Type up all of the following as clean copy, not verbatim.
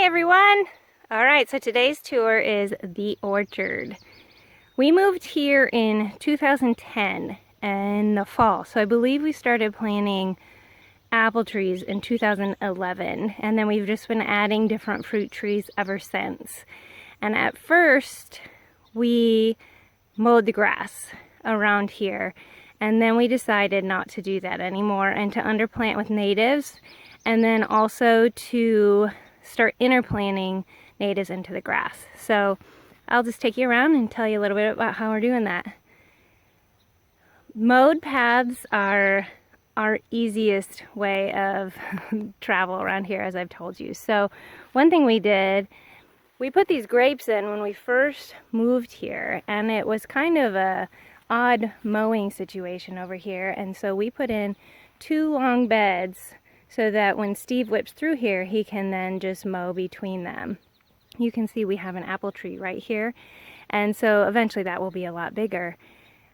everyone! Alright, so today's tour is the orchard. We moved here in 2010 in the fall, so I believe we started planting apple trees in 2011, and then we've just been adding different fruit trees ever since. And at first, we mowed the grass around here, and then we decided not to do that anymore and to underplant with natives, and then also to start interplanting natives into the grass. So I'll just take you around and tell you a little bit about how we're doing that. Mowed paths are our easiest way of travel around here, as I've told you. So one thing we did, we put these grapes in when we first moved here, and it was kind of a odd mowing situation over here, and so we put in 2 long beds so that when Steve whips through here, he can then just mow between them. You can see we have an apple tree right here, and so eventually that will be a lot bigger.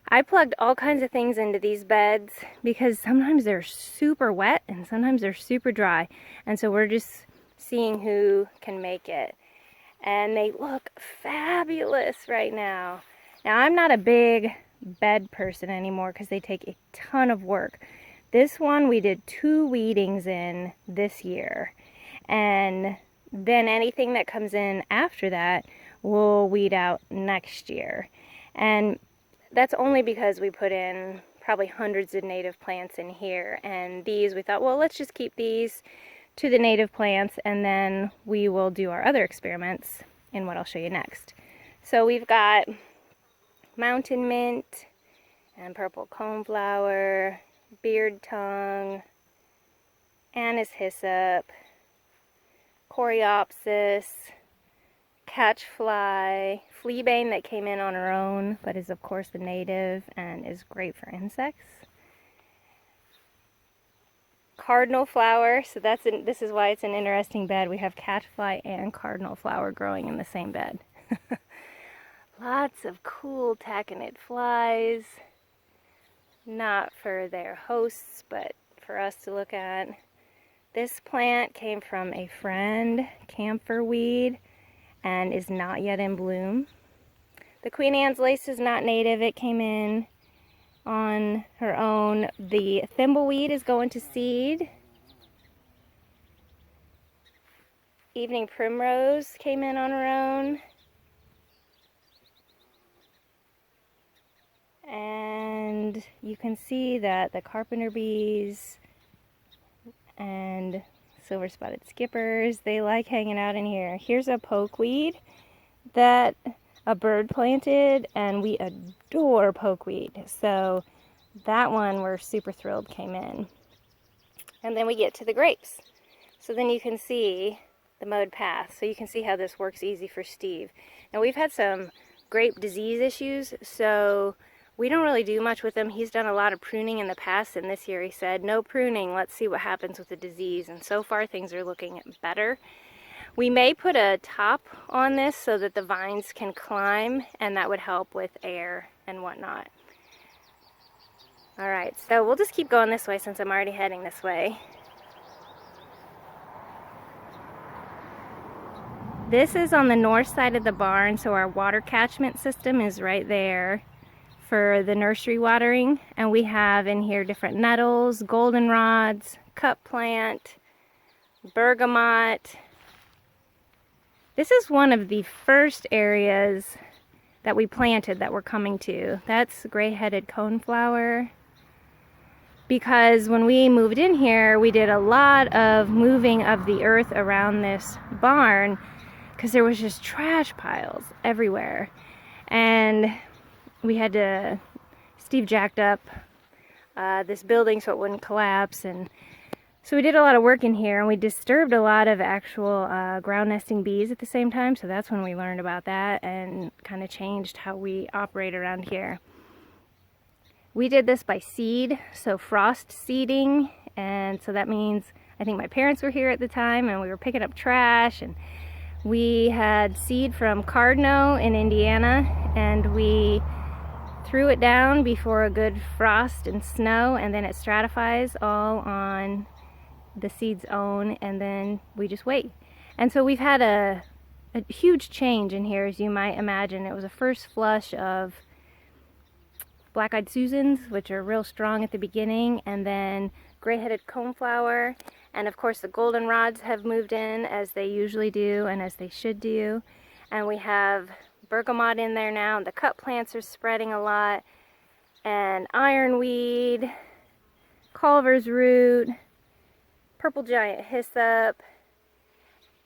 I plugged all kinds of things into these beds because sometimes they're super wet and sometimes they're super dry, and so we're just seeing who can make it. And they look fabulous right now. Now, I'm not a big bed person anymore because they take a ton of work. This one we did 2 weedings in this year, and then anything that comes in after that we'll weed out next year. And that's only because we put in probably hundreds of native plants in here, and these we thought, well, let's just keep these to the native plants and then we will do our other experiments in what I'll show you next. So we've got mountain mint and purple coneflower, beard tongue, anise hyssop, coreopsis, catchfly, fleabane that came in on her own but is of course the native and is great for insects. Cardinal flower, so this is why it's an interesting bed. We have catchfly and cardinal flower growing in the same bed. Lots of cool taconid flies, not for their hosts but for us to look at. This plant came from a friend, camphor weed, and is not yet in bloom. The Queen Anne's lace is not native, it came in on her own. The thimbleweed is going to seed. Evening primrose came in on her own. And you can see that the carpenter bees and silver spotted skippers, they like hanging out in here. Here's a pokeweed that a bird planted, and we adore pokeweed, so that one we're super thrilled came in. And then we get to the grapes. So then you can see the mowed path, so you can see how this works easy for Steve. Now we've had some grape disease issues, so we don't really do much with them. He's done a lot of pruning in the past, and this year he said, no pruning, let's see what happens with the disease. And so far things are looking better. We may put a top on this so that the vines can climb, and that would help with air and whatnot. Alright, so we'll just keep going this way since I'm already heading this way. This is on the north side of the barn, so our water catchment system is right there for the nursery watering, and we have in here different nettles, goldenrods, cup plant, bergamot. This is one of the first areas that we planted that we're coming to. That's gray-headed coneflower, because when we moved in here we did a lot of moving of the earth around this barn because there was just trash piles everywhere, and we had to, Steve jacked up this building so it wouldn't collapse, and so we did a lot of work in here, and we disturbed a lot of actual ground nesting bees at the same time, so that's when we learned about that and kind of changed how we operate around here. We did this by seed, so frost seeding, and so that means, I think my parents were here at the time and we were picking up trash, and we had seed from Cardno in Indiana, and we threw it down before a good frost and snow, and then it stratifies all on the seed's own, and then we just wait. And so we've had a huge change in here, as you might imagine. It was a first flush of black-eyed Susans, which are real strong at the beginning, and then gray-headed coneflower, and of course the goldenrods have moved in, as they usually do and as they should do. And we have bergamot in there now, and the cut plants are spreading a lot, and ironweed, Culver's root, purple giant hyssop.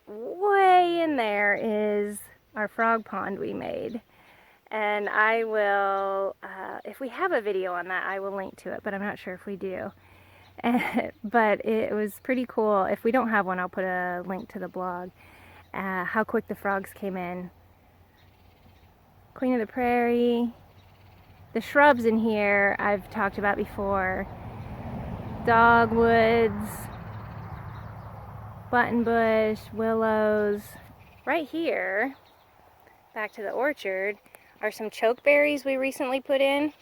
Way in there is our frog pond we made, and I will, if we have a video on that, I will link to it, but I'm not sure if we do. But it was pretty cool. If we don't have one, I'll put a link to the blog. How quick the frogs came in. Queen of the Prairie. The shrubs in here I've talked about before. Dogwoods, buttonbush, willows. Right here, back to the orchard, are some chokeberries we recently put in.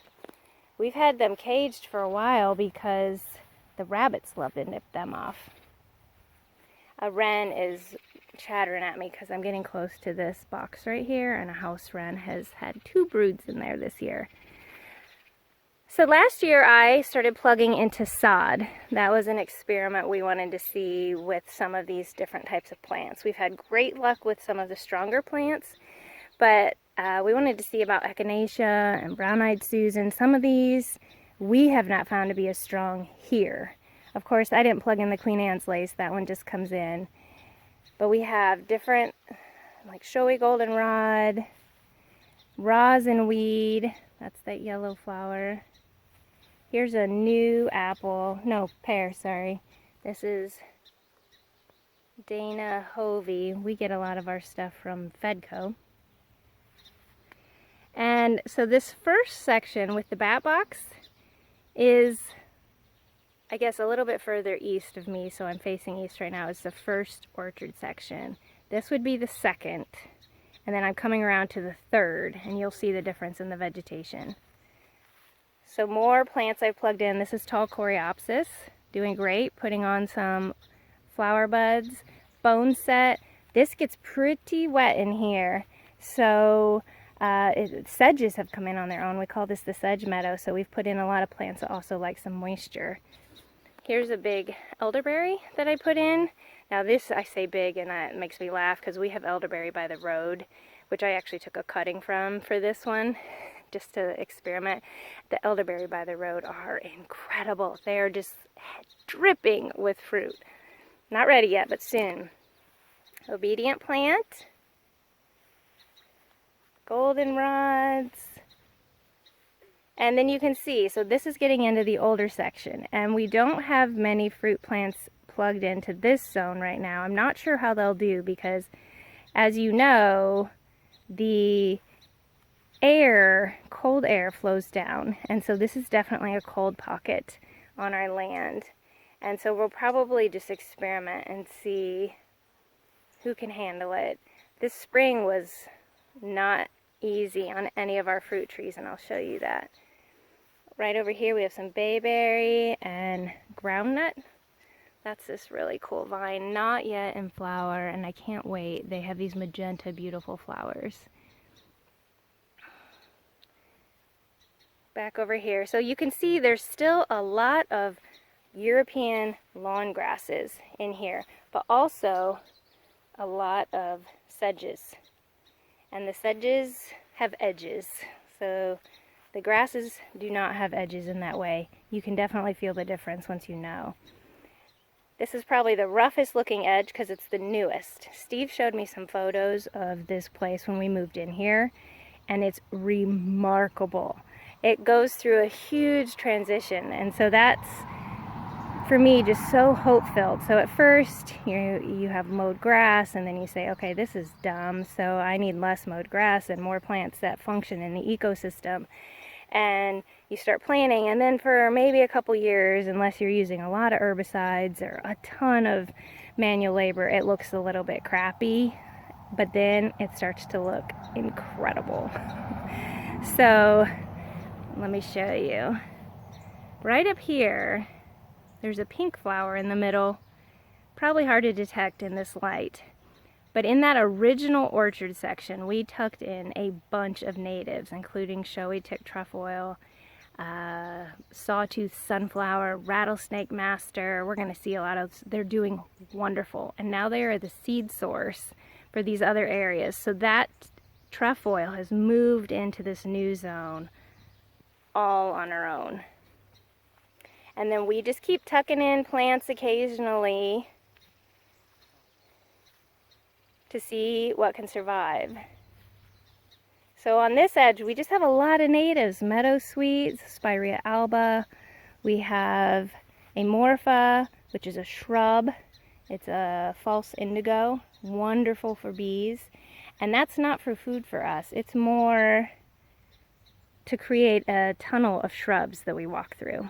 We've had them caged for a while because the rabbits love to nip them off. A wren is chattering at me because I'm getting close to this box right here, and a house wren has had 2 broods in there this year. So last year I started plugging into sod. That was an experiment we wanted to see with some of these different types of plants. We've had great luck with some of the stronger plants, but we wanted to see about echinacea and brown-eyed Susan. Some of these we have not found to be as strong here. Of course, I didn't plug in the Queen Anne's lace. That one just comes in. But we have different, like showy goldenrod, rosin weed. That's that yellow flower. Here's a new pear, sorry. This is Dana Hovey. We get a lot of our stuff from Fedco. And so this first section with the bat box is, I guess, a little bit further east of me, so I'm facing east right now. It's the first orchard section. This would be the second, and then I'm coming around to the third, and you'll see the difference in the vegetation. So more plants I've plugged in. This is tall coreopsis, doing great, putting on some flower buds. Bone set. This gets pretty wet in here, so sedges have come in on their own. We call this the sedge meadow, so we've put in a lot of plants that also like some moisture. Here's a big elderberry that I put in. Now this, I say big, and that makes me laugh because we have elderberry by the road, which I actually took a cutting from for this one, just to experiment. The elderberry by the road are incredible. They are just dripping with fruit. Not ready yet, but soon. Obedient plant. Goldenrods. And then you can see, so this is getting into the older section, and we don't have many fruit plants plugged into this zone right now. I'm not sure how they'll do because, as you know, the cold air flows down, and so this is definitely a cold pocket on our land. And so we'll probably just experiment and see who can handle it. This spring was not easy on any of our fruit trees, and I'll show you that. Right over here we have some bayberry and groundnut. That's this really cool vine, not yet in flower, and I can't wait. They have these magenta beautiful flowers. Back over here, so you can see there's still a lot of European lawn grasses in here, but also a lot of sedges. And the sedges have edges, so the grasses do not have edges in that way. You can definitely feel the difference once you know. This is probably the roughest looking edge because it's the newest. Steve showed me some photos of this place when we moved in here, and it's remarkable. It goes through a huge transition, and so that's, for me, just so hope-filled. So at first, you have mowed grass, and then you say, okay, this is dumb, so I need less mowed grass and more plants that function in the ecosystem. And you start planting, and then for maybe a couple years, unless you're using a lot of herbicides or a ton of manual labor, it looks a little bit crappy, but then it starts to look incredible. So let me show you. Right up here, there's a pink flower in the middle, probably hard to detect in this light. But in that original orchard section, we tucked in a bunch of natives, including showy tick trefoil, sawtooth sunflower, rattlesnake master. We're going to see a lot of, they're doing wonderful. And now they are the seed source for these other areas. So that trefoil has moved into this new zone all on our own. And then we just keep tucking in plants occasionally to see what can survive. So on this edge, we just have a lot of natives. Meadow sweets, Spirea alba. We have amorpha, which is a shrub. It's a false indigo, wonderful for bees. And that's not for food for us. It's more to create a tunnel of shrubs that we walk through.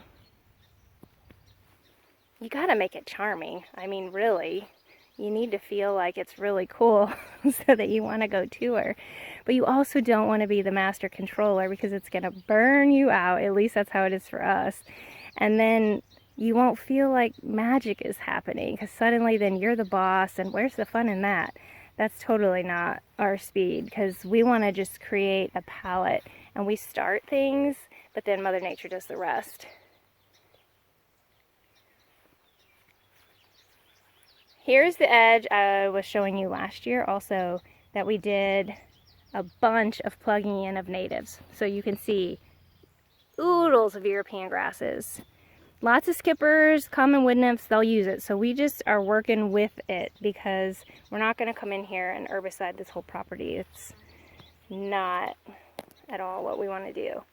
You gotta make it charming. I mean, really. You need to feel like it's really cool so that you want to go tour. But you also don't want to be the master controller because it's going to burn you out. At least that's how it is for us. And then you won't feel like magic is happening because suddenly then you're the boss, and where's the fun in that? That's totally not our speed because we want to just create a palette and we start things, but then Mother Nature does the rest. Here's the edge I was showing you last year also that we did a bunch of plugging in of natives. So you can see oodles of European grasses. Lots of skippers, common wood nymphs, they'll use it. So we just are working with it because we're not going to come in here and herbicide this whole property. It's not at all what we want to do.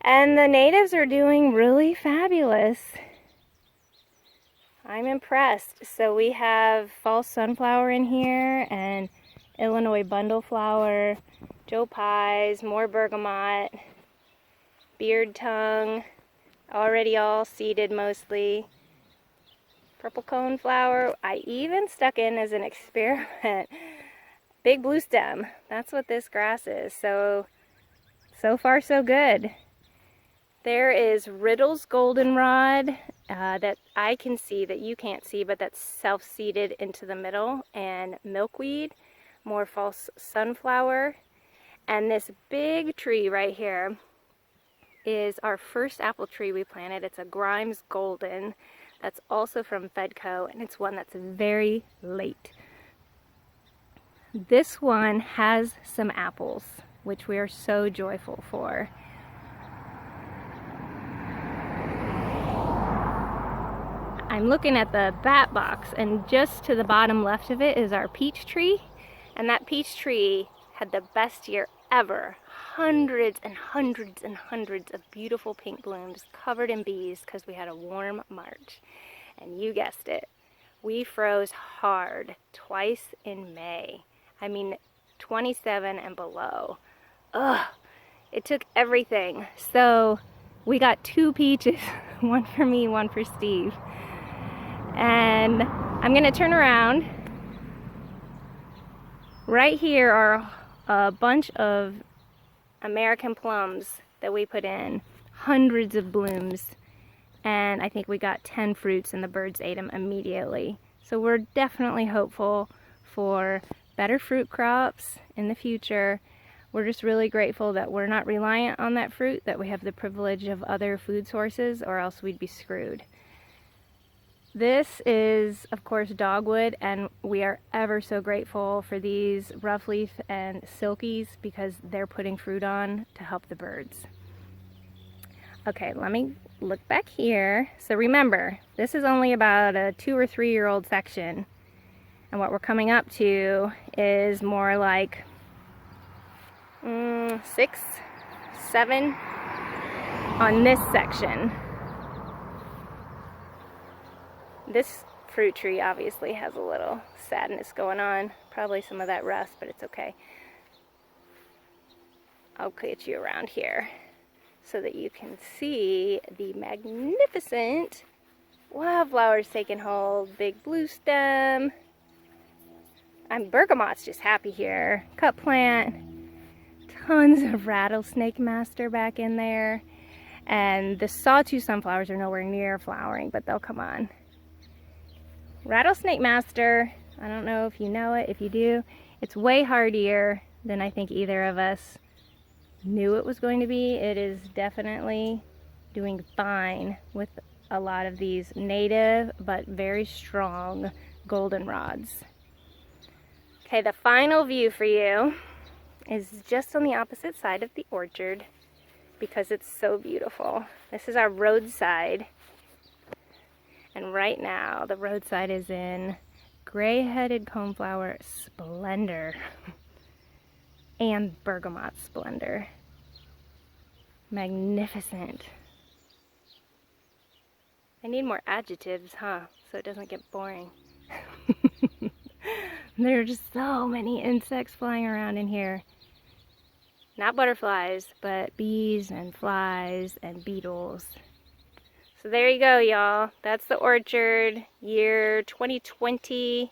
And the natives are doing really fabulous. I'm impressed. So we have false sunflower in here and Illinois bundleflower, Joe Pies, more bergamot, beard tongue, already all seeded mostly, purple cone flower. I even stuck in as an experiment big blue stem. That's what this grass is. So far so good. There is Riddle's goldenrod that I can see that you can't see, but that's self-seeded into the middle, and milkweed, more false sunflower, and this big tree right here is our first apple tree we planted. It's a Grimes Golden that's also from Fedco, and it's one that's very late. This one has some apples, which we are so joyful for. I'm looking at the bat box, and just to the bottom left of it is our peach tree, and that peach tree had the best year ever. Hundreds and hundreds and hundreds of beautiful pink blooms covered in bees because we had a warm March. And you guessed it, we froze hard twice in May. I mean 27 and below. Ugh, it took everything. So we got 2 peaches, one for me, one for Steve. And I'm gonna turn around. Right here are a bunch of American plums that we put in, hundreds of blooms, and I think we got 10 fruits and the birds ate them immediately. So we're definitely hopeful for better fruit crops in the future. We're just really grateful that we're not reliant on that fruit, that we have the privilege of other food sources, or else we'd be screwed. This is, of course, dogwood, and we are ever so grateful for these roughleaf and silkies because they're putting fruit on to help the birds. Okay, let me look back here. So remember, this is only about a 2 or 3 year old section, and what we're coming up to is more like 6, 7 on this section. This fruit tree obviously has a little sadness going on. Probably some of that rust, but it's okay. I'll get you around here so that you can see the magnificent wildflowers taking hold. Big blue stem. Bergamot's just happy here. Cut plant. Tons of rattlesnake master back in there. And the sawtooth sunflowers are nowhere near flowering, but they'll come on. Rattlesnake master, I don't know if you know it. If you do, it's way hardier than I think either of us knew it was going to be. It is definitely doing fine with a lot of these native but very strong goldenrods. Okay, the final view for you is just on the opposite side of the orchard because it's so beautiful. This is our roadside. And right now, the roadside is in gray-headed coneflower splendor and bergamot splendor. Magnificent. I need more adjectives, huh? So it doesn't get boring. There are just so many insects flying around in here. Not butterflies, but bees and flies and beetles. So there you go, y'all. That's the orchard, year 2020.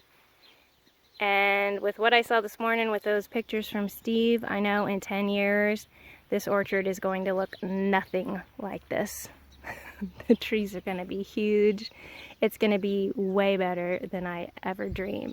And with what I saw this morning with those pictures from Steve, I know in 10 years, this orchard is going to look nothing like this. The trees are going to be huge. It's going to be way better than I ever dreamed.